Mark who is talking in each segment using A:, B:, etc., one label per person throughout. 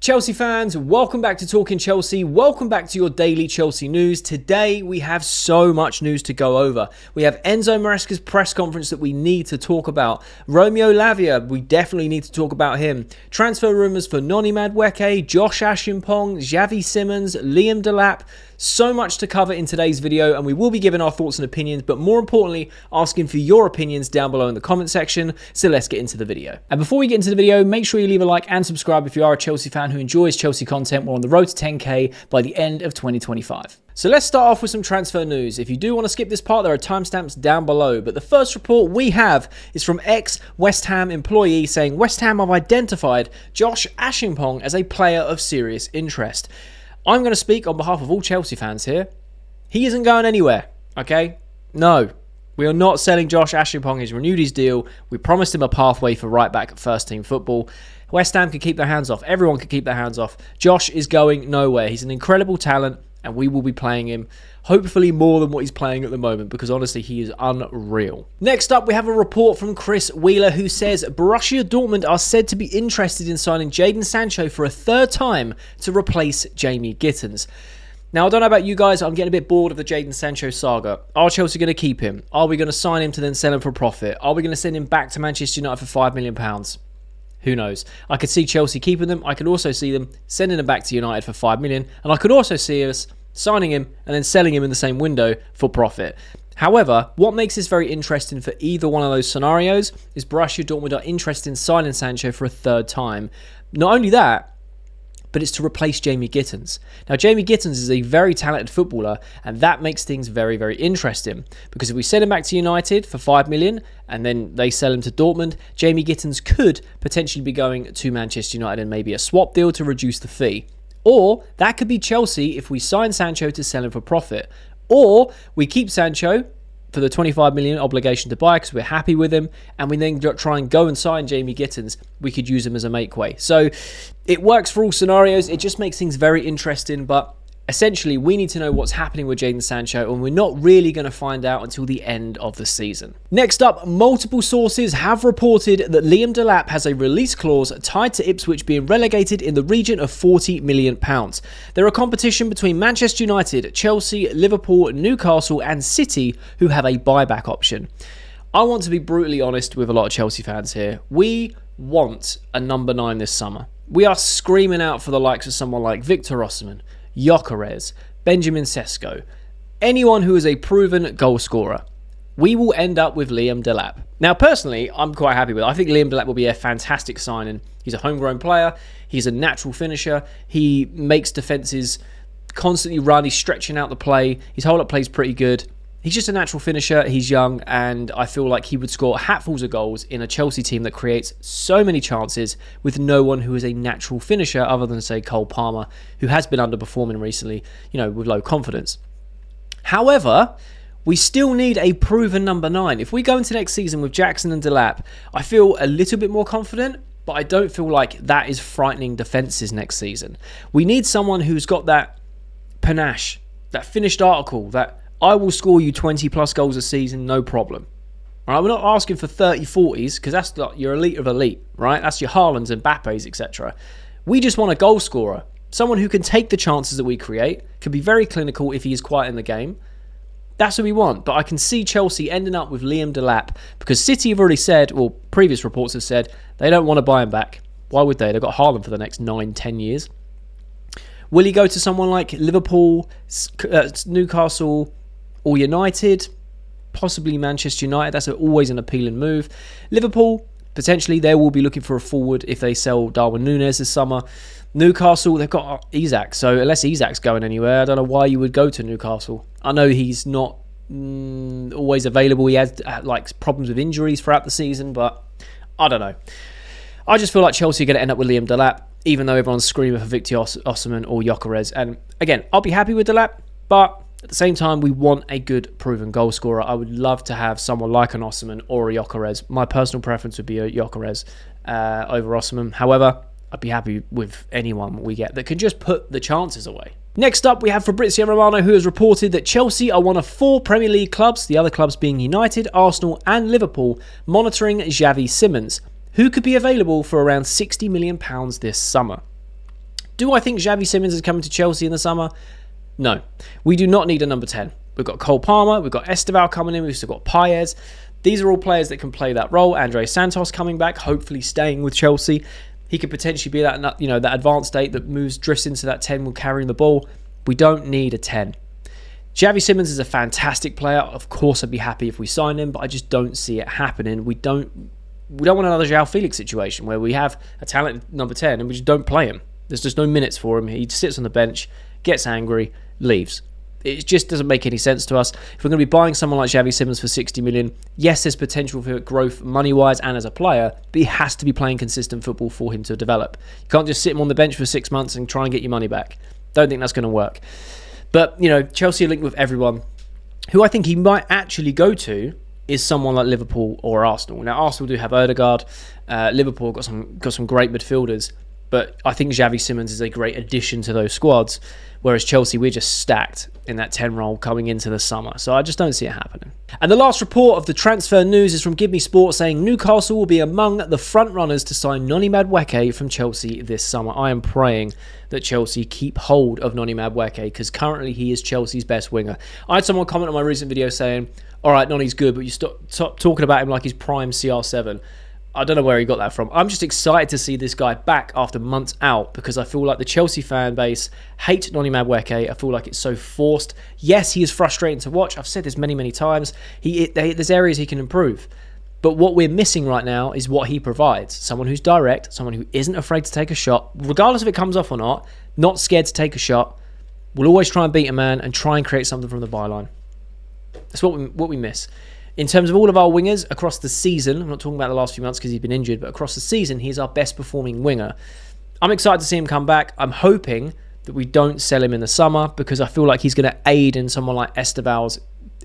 A: Chelsea fans, welcome back to Talking Chelsea. Welcome back to your daily Chelsea news. Today we have so much news to go over. We have Enzo Maresca's press conference that we need to talk about. Romeo Lavia, we definitely need to talk about him. Transfer rumours for Noni Madueke, Josh Acheampong, Xavi Simons, Liam Delap. So much to cover in today's video, and we will be giving our thoughts and opinions, but more importantly, asking for your opinions down below in the comment section. So let's get into the video. And before we get into the video, make sure you leave a like and subscribe if you are a Chelsea fan who enjoys Chelsea content. We're on the road to 10k by the end of 2025. So let's start off with some transfer news. If you do want to skip this part, there are timestamps down below. But the first report we have is from ex-West Ham employee saying West Ham have identified Josh Acheampong as a player of serious interest. I'm going to speak on behalf of all Chelsea fans here. He isn't going anywhere, okay? No, we are not selling Josh Acheampong. He's renewed his deal. We promised him a pathway for right-back first-team football. West Ham can keep their hands off. Everyone can keep their hands off. Josh is going nowhere. He's an incredible talent, and we will be playing him, hopefully more than what he's playing at the moment, because honestly, he is unreal. Next up, we have a report from Chris Wheeler, who says Borussia Dortmund are said to be interested in signing Jadon Sancho for a third time to replace Jamie Gittins. Now, I don't know about you guys, I'm getting a bit bored of the Jadon Sancho saga. Are Chelsea going to keep him? Are we going to sign him to then sell him for profit? Are we going to send him back to Manchester United for £5 million? Who knows? I could see Chelsea keeping them. I could also see them sending them back to United for £5 million. And I could also see us signing him and then selling him in the same window for profit. However, what makes this very interesting for either one of those scenarios is Borussia Dortmund are interested in signing Sancho for a third time. Not only that, but it's to replace Jamie Gittins. Now, Jamie Gittins is a very talented footballer, and that makes things very, very interesting. Because if we send him back to United for £5 million, and then they sell him to Dortmund, Jamie Gittins could potentially be going to Manchester United and maybe a swap deal to reduce the fee. Or that could be Chelsea if we sign Sancho to sell him for profit. Or we keep Sancho for the £25 million obligation to buy because we're happy with him, and we then try and go and sign Jamie Gittins. We could use him as a make-way. So it works for all scenarios. It just makes things very interesting, but essentially we need to know what's happening with Jadon Sancho, and we're not really going to find out until the end of the season. Next up, multiple sources have reported that Liam Delap has a release clause tied to Ipswich being relegated in the region of £40 million. There are competition between Manchester United, Chelsea, Liverpool, Newcastle and City who have a buyback option. I want to be brutally honest with a lot of Chelsea fans here. We want a number 9 this summer. We are screaming out for the likes of someone like Victor Osimhen, Gyökeres, Benjamin Sesko, anyone who is a proven goal scorer. We will end up with Liam Delap. Now, personally, I'm quite happy with it. I think Liam Delap will be a fantastic signing. He's a homegrown player. He's a natural finisher. He makes defences constantly run. He's stretching out the play. His hold-up play is pretty good. He's just a natural finisher. He's young, and I feel like he would score hatfuls of goals in a Chelsea team that creates so many chances with no one who is a natural finisher other than, say, Cole Palmer, who has been underperforming recently, with low confidence. However, we still need a proven number 9. If we go into next season with Jackson and Delap, I feel a little bit more confident, but I don't feel like that is frightening defences next season. We need someone who's got that panache, that finished article, that I will score you 20 plus goals a season, no problem. All right, we're not asking for 30, 40s, because that's like your elite of elite, right? That's your Haalands and Mbappes, etc. We just want a goal scorer, someone who can take the chances that we create, can be very clinical if he is quiet in the game. That's what we want. But I can see Chelsea ending up with Liam Delap, because City have already said, or previous reports have said, they don't want to buy him back. Why would they? They've got Haaland for the next 9, 10 years. Will he go to someone like Liverpool, Newcastle, or United? Possibly Manchester United. That's always an appealing move. Liverpool, potentially, they will be looking for a forward if they sell Darwin Núñez this summer. Newcastle, they've got Isak. So unless Isak's going anywhere, I don't know why you would go to Newcastle. I know he's not always available. He has problems with injuries throughout the season, but I don't know. I just feel like Chelsea are going to end up with Liam Delap, even though everyone's screaming for Victor Osimhen or Gyökeres. And again, I'll be happy with Delap, but at the same time, we want a good proven goal scorer. I would love to have someone like an Osimhen or a Gyökeres. My personal preference would be a Gyökeres over Osimhen. However, I'd be happy with anyone we get that can just put the chances away. Next up, we have Fabrizio Romano, who has reported that Chelsea are one of 4 Premier League clubs, the other clubs being United, Arsenal and Liverpool, monitoring Xavi Simons, who could be available for around £60 million this summer. Do I think Xavi Simons is coming to Chelsea in the summer? No. We do not need a number 10. We've got Cole Palmer, we've got Esteval coming in, we've still got Paez. These are all players that can play that role. Andre Santos coming back, hopefully staying with Chelsea. He could potentially be that, that advanced state that drifts into that 10 while carrying the ball. We don't need a 10. Xavi Simons is a fantastic player. Of course, I'd be happy if we signed him, but I just don't see it happening. We don't want another João Felix situation where we have a talented number 10 and we just don't play him. There's just no minutes for him. He sits on the bench, gets angry, leaves. It just doesn't make any sense to us. If we're going to be buying someone like Xavi Simons for 60 million, yes, there's potential for growth money-wise and as a player, but he has to be playing consistent football for him to develop. You can't just sit him on the bench for 6 months and try and get your money back. Don't think that's going to work. But, Chelsea are linked with everyone. Who I think he might actually go to is someone like Liverpool or Arsenal. Now, Arsenal do have Odegaard. Liverpool got some great midfielders. But I think Xavi Simons is a great addition to those squads. Whereas Chelsea, we're just stacked in that 10 role coming into the summer. So I just don't see it happening. And the last report of the transfer news is from Give Me Sport saying Newcastle will be among the front runners to sign Noni Madueke from Chelsea this summer. I am praying that Chelsea keep hold of Noni Madueke because currently he is Chelsea's best winger. I had someone comment on my recent video saying, all right, Noni's good, but you stop talking about him like he's prime CR7. I don't know where he got that from. I'm just excited to see this guy back after months out because I feel like the Chelsea fan base hate Noni Madueke. I feel like it's so forced. Yes, he is frustrating to watch. I've said this many, many times. There's areas he can improve. But what we're missing right now is what he provides. Someone who's direct, someone who isn't afraid to take a shot, regardless if it comes off or not scared to take a shot, will always try and beat a man and try and create something from the byline. That's what we miss. In terms of all of our wingers across the season, I'm not talking about the last few months because he's been injured, but across the season, he's our best performing winger. I'm excited to see him come back. I'm hoping that we don't sell him in the summer because I feel like he's going to aid in someone like Esteval's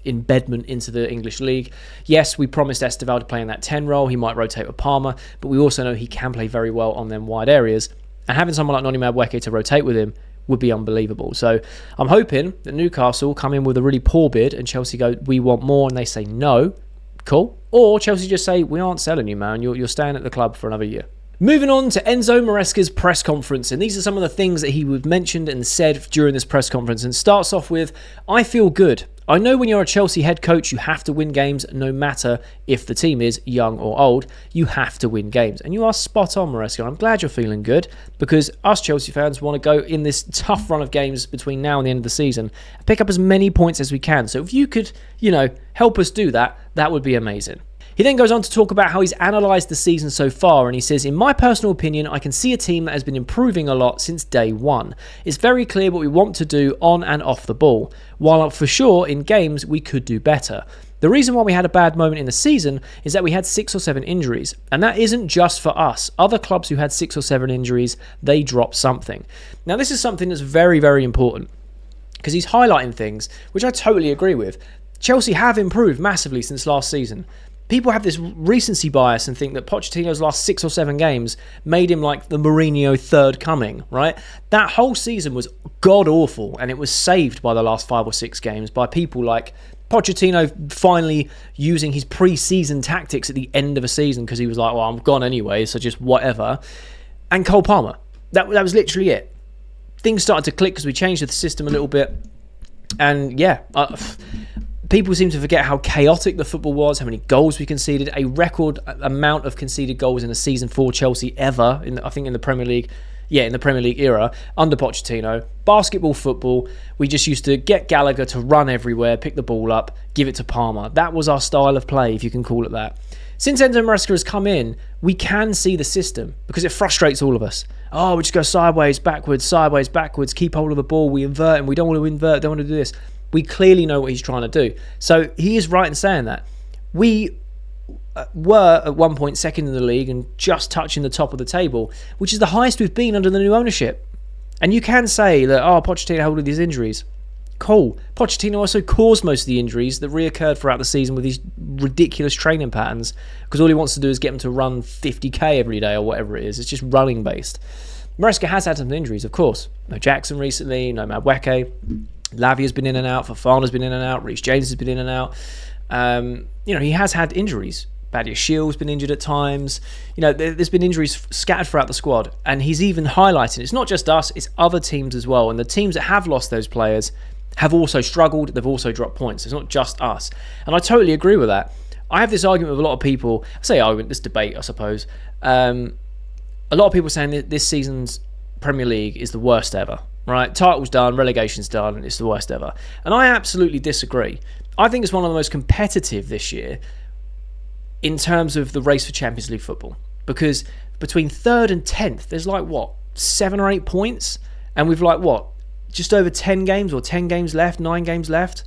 A: embedment into the English league. Yes, we promised Esteval to play in that 10 role. He might rotate with Palmer, but we also know he can play very well on them wide areas. And having someone like Noni Madueke to rotate with him would be unbelievable. So I'm hoping that Newcastle come in with a really poor bid and Chelsea go, we want more, and they say no. Cool. Or Chelsea just say, we aren't selling you, man. You're staying at the club for another year. Moving on to Enzo Maresca's press conference, and these are some of the things that he mentioned and said during this press conference, and starts off with, I feel good. I know when you're a Chelsea head coach, you have to win games no matter if the team is young or old. You have to win games. And you are spot on, Maresca. I'm glad you're feeling good because us Chelsea fans want to go in this tough run of games between now and the end of the season and pick up as many points as we can. So if you could, help us do that, that would be amazing. He then goes on to talk about how he's analysed the season so far, and he says, in my personal opinion, I can see a team that has been improving a lot since day one. It's very clear what we want to do on and off the ball, while for sure in games we could do better. The reason why we had a bad moment in the season is that we had 6 or 7 injuries, and that isn't just for us. Other clubs who had 6 or 7 injuries, they dropped something. Now this is something that's very, very important because he's highlighting things which I totally agree with. Chelsea have improved massively since last season. People have this recency bias and think that Pochettino's last 6 or 7 games made him like the Mourinho third coming, right? That whole season was god-awful, and it was saved by the last 5 or 6 games by people like Pochettino finally using his pre-season tactics at the end of a season because he was like, well, I'm gone anyway, so just whatever. And Cole Palmer. That was literally it. Things started to click because we changed the system a little bit. And yeah, people seem to forget how chaotic the football was, how many goals we conceded, a record amount of conceded goals in a season for Chelsea ever, in the Premier League. Yeah, in the Premier League era, under Pochettino. Basketball football, we just used to get Gallagher to run everywhere, pick the ball up, give it to Palmer. That was our style of play, if you can call it that. Since Enzo Maresca has come in, we can see the system because it frustrates all of us. Oh, we just go sideways, backwards, keep hold of the ball, we invert, and we don't want to invert, don't want to do this. We clearly know what he's trying to do. So he is right in saying that. We were at one point second in the league and just touching the top of the table, which is the highest we've been under the new ownership. And you can say that, Pochettino had all of these injuries. Cool. Pochettino also caused most of the injuries that reoccurred throughout the season with these ridiculous training patterns because all he wants to do is get them to run 50k every day or whatever it is. It's just running based. Maresca has had some injuries, of course. No Jackson recently, no Madueke. Lavia's been in and out, Fofana's been in and out, Reece James has been in and out. He has had injuries. Badiashiel's been injured at times. There's been injuries scattered throughout the squad. And he's even highlighting it's not just us, it's other teams as well. And the teams that have lost those players have also struggled. They've also dropped points. It's not just us. And I totally agree with that. I have this argument with a lot of people. I say argument, this debate, I suppose. A lot of people saying that this season's Premier League is the worst ever. Right? Title's done, relegation's done, and it's the worst ever. And I absolutely disagree. I think it's one of the most competitive this year in terms of the race for Champions League football. Because between 3rd and 10th, there's 7 or 8 points? And we've just over 10 games or 10 games left, 9 games left?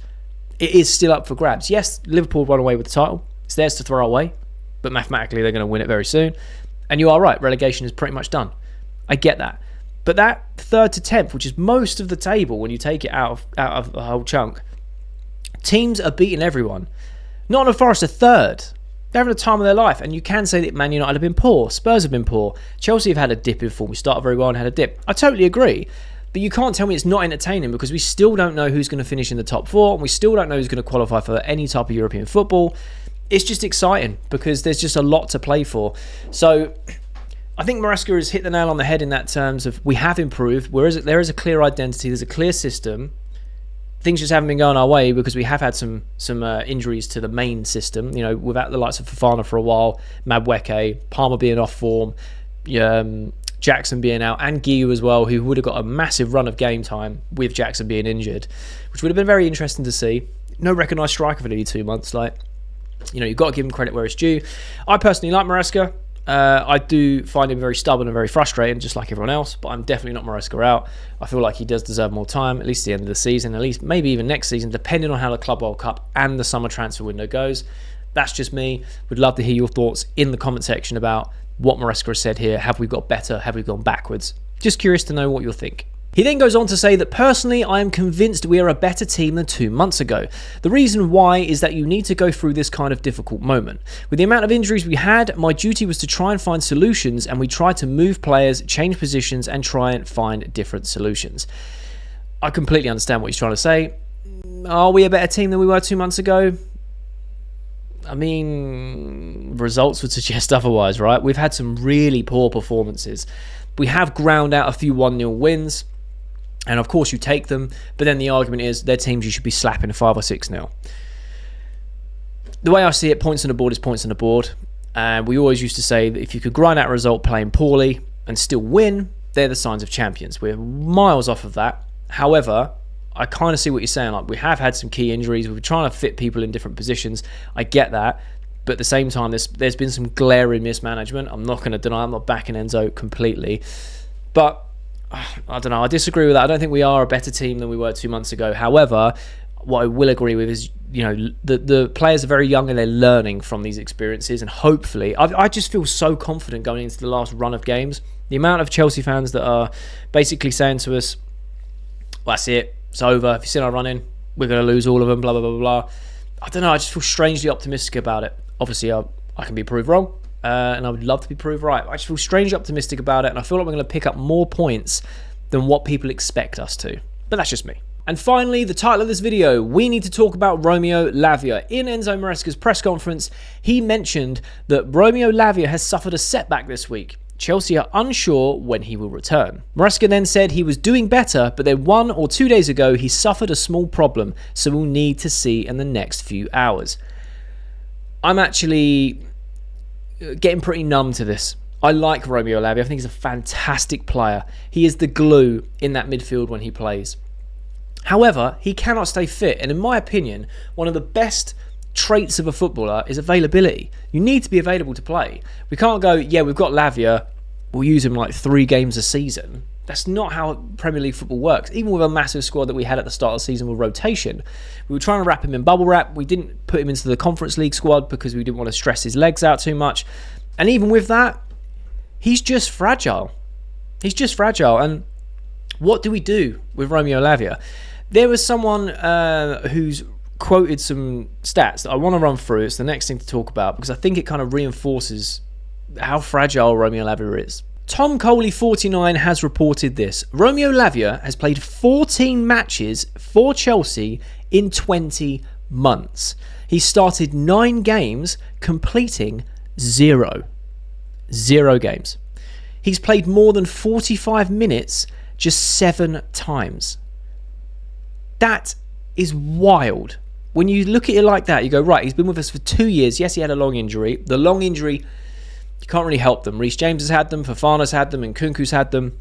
A: It is still up for grabs. Yes, Liverpool run away with the title. It's theirs to throw away. But mathematically, they're going to win it very soon. And you are right, relegation is pretty much done. I get that. But that 3rd to 10th, which is most of the table when you take it out of the whole chunk, teams are beating everyone. Nottingham Forest are 3rd. They're having a time of their life. And you can say that Man United have been poor. Spurs have been poor. Chelsea have had a dip in form. We started very well and had a dip. I totally agree. But you can't tell me it's not entertaining because we still don't know who's going to finish in the top 4. And we still don't know who's going to qualify for any type of European football. It's just exciting because there's just a lot to play for. So I think Maresca has hit the nail on the head in that terms of we have improved. There is a clear identity, there's a clear system. Things just haven't been going our way because we have had some injuries to the main system. Without the likes of Fofana for a while, Madueke, Palmer being off form, Jackson being out, and Guiu as well, who would have got a massive run of game time with Jackson being injured, which would have been very interesting to see. No recognised striker for nearly 2 months. You've got to give him credit where it's due. I personally like Maresca. I do find him very stubborn and very frustrating, just like everyone else, but I'm definitely not Maresca out. I feel like he does deserve more time, at least at the end of the season, at least maybe even next season, depending on how the Club World Cup and the summer transfer window goes. That's just me. Would love to hear your thoughts in the comment section about what Maresca has said here. Have we got better? Have we gone backwards? Just curious to know what you'll think. He then goes on to say that personally, I am convinced we are a better team than 2 months ago. The reason why is that you need to go through this kind of difficult moment. With the amount of injuries we had, my duty was to try and find solutions, and we tried to move players, change positions, and try and find different solutions. I completely understand what he's trying to say. Are we a better team than we were 2 months ago? I mean, results would suggest otherwise, right? We've had some really poor performances. We have ground out a few 1-0 wins. And of course you take them, but then the argument is they're teams you should be slapping 5 or 6-0. The way I see it, points on the board is points on the board. And we always used to say that if you could grind out a result playing poorly and still win, they're the signs of champions. We're miles off of that. However, I kind of see what you're saying. We have had some key injuries. We're trying to fit people in different positions. I get that. But at the same time, there's been some glaring mismanagement. I'm not going to deny. I'm not backing Enzo completely. But I don't know. I disagree with that. I don't think we are a better team than we were 2 months ago. However, what I will agree with is, the players are very young and they're learning from these experiences. And hopefully, I just feel so confident going into the last run of games. The amount of Chelsea fans that are basically saying to us, well, that's it. It's over. If you see our running, we're going to lose all of them, blah, blah, blah, blah. I don't know. I just feel strangely optimistic about it. Obviously, I can be proved wrong. And I would love to be proved right. I just feel strangely optimistic about it, and I feel like we're going to pick up more points than what people expect us to. But that's just me. And finally, the title of this video, we need to talk about Romeo Lavia. In Enzo Maresca's press conference, he mentioned that Romeo Lavia has suffered a setback this week. Chelsea are unsure when he will return. Maresca then said he was doing better, but then 1 or 2 days ago, he suffered a small problem, so we'll need to see in the next few hours. I'm actually getting pretty numb to this. I like Romeo Lavia. I think he's a fantastic player. He is the glue in that midfield when he plays. However, he cannot stay fit. And in my opinion, one of the best traits of a footballer is availability. You need to be available to play. We can't go, yeah, we've got Lavia, we'll use him 3 games a season. That's not how Premier League football works. Even with a massive squad that we had at the start of the season with rotation, we were trying to wrap him in bubble wrap. We didn't put him into the Conference League squad because we didn't want to stress his legs out too much. And even with that, he's just fragile. He's just fragile. And what do we do with Romeo Lavia? There was someone who's quoted some stats that I want to run through. It's the next thing to talk about because I think it kind of reinforces how fragile Romeo Lavia is. Tom Coley 49 has reported this. Romeo Lavia has played 14 matches for Chelsea in 20 months. He started 9 games, completing 0 games. He's played more than 45 minutes just 7 times. That is wild. When you look at it like that, you go, right, he's been with us for 2 years. Yes, he had a long injury. The long injury, you can't really help them. Reece James has had them, Fofana's had them, and Nkunku's had them.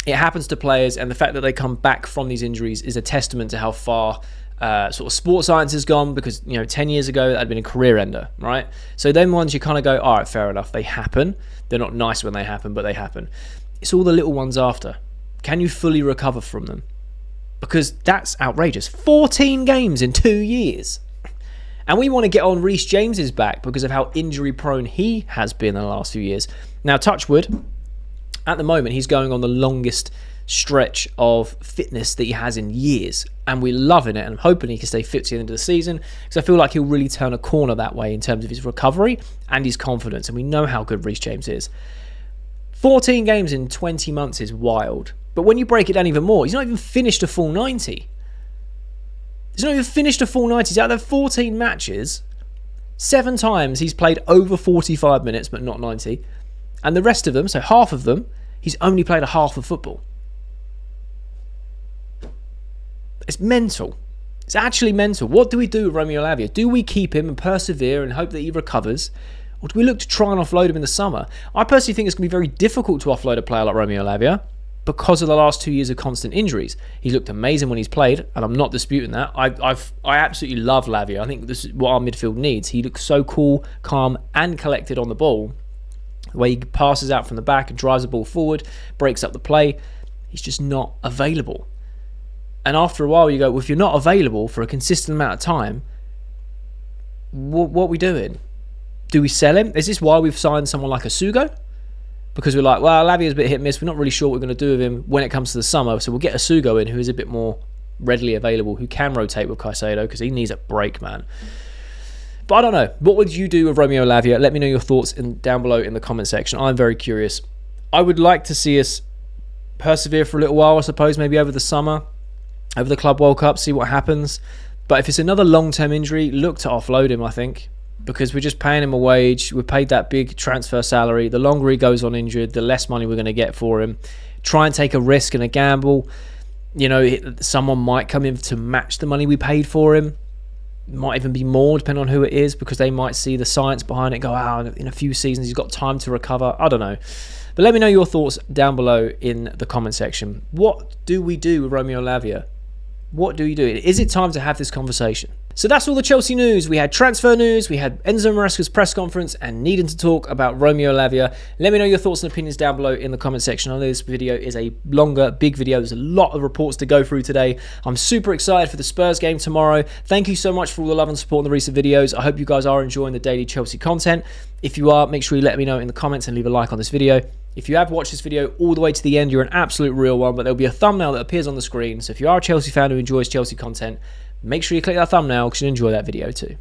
A: It happens to players, and the fact that they come back from these injuries is a testament to how far sort of sports science has gone, because 10 years ago that had been a career ender, right? So then ones you kind of go, all right, fair enough, they happen. They're not nice when they happen, but they happen. It's all the little ones after. Can you fully recover from them? Because that's outrageous. 14 games in 2 years. And we want to get on Reece James's back because of how injury prone he has been in the last few years. Now, touch wood, at the moment he's going on the longest stretch of fitness that he has in years, and we're loving it, and I'm hoping he can stay fit to the end of the season, because I feel like he'll really turn a corner that way in terms of his recovery and his confidence, and we know how good Reece James is. 14 games in 20 months is wild, but when you break it down even more, he's not even finished a full 90. He's not even finished a full 90. He's out there 14 matches, 7 times he's played over 45 minutes but not 90, and the rest of them, so half of them, he's only played a half of football. It's mental. It's actually mental. What do we do with Romeo Lavia? Do we keep him and persevere and hope that he recovers? Or do we look to try and offload him in the summer? I personally think it's going to be very difficult to offload a player like Romeo Lavia because of the last 2 years of constant injuries. He's looked amazing when he's played, and I'm not disputing that. I absolutely love Lavia. I think this is what our midfield needs. He looks so cool, calm, and collected on the ball. The way he passes out from the back and drives the ball forward, breaks up the play. He's just not available. And after a while you go, well, if you're not available for a consistent amount of time, what are we doing? Do we sell him? Is this why we've signed someone like a Sugo? Because we're like, well, Lavia's a bit hit and miss. We're not really sure what we're going to do with him when it comes to the summer. So we'll get a Sugo in who is a bit more readily available, who can rotate with Caicedo, because he needs a break, man. But I don't know. What would you do with Romeo Lavia? Let me know your thoughts down below in the comment section. I'm very curious. I would like to see us persevere for a little while, I suppose, maybe over the summer, over the Club World Cup, see what happens. But if it's another long-term injury, look to offload him, I think, because we're just paying him a wage. We paid that big transfer salary. The longer he goes on injured, the less money we're going to get for him. Try and take a risk and a gamble. Someone might come in to match the money we paid for him. Might even be more, depending on who it is, because they might see the science behind it, go, in a few seasons he's got time to recover. I don't know. But let me know your thoughts down below in the comment section. What do we do with Romeo Lavia? What do you do? Is it time to have this conversation? So that's all the Chelsea news. We had transfer news, we had Enzo Maresca's press conference, and needing to talk about Romeo Lavia. Let me know your thoughts and opinions down below in the comment section. I know this video is a longer, big video. There's a lot of reports to go through today. I'm super excited for the Spurs game tomorrow. Thank you so much for all the love and support in the recent videos. I hope you guys are enjoying the daily Chelsea content. If you are, make sure you let me know in the comments and leave a like on this video. If you have watched this video all the way to the end, you're an absolute real one, but there'll be a thumbnail that appears on the screen. So if you are a Chelsea fan who enjoys Chelsea content, make sure you click that thumbnail because you'll enjoy that video too.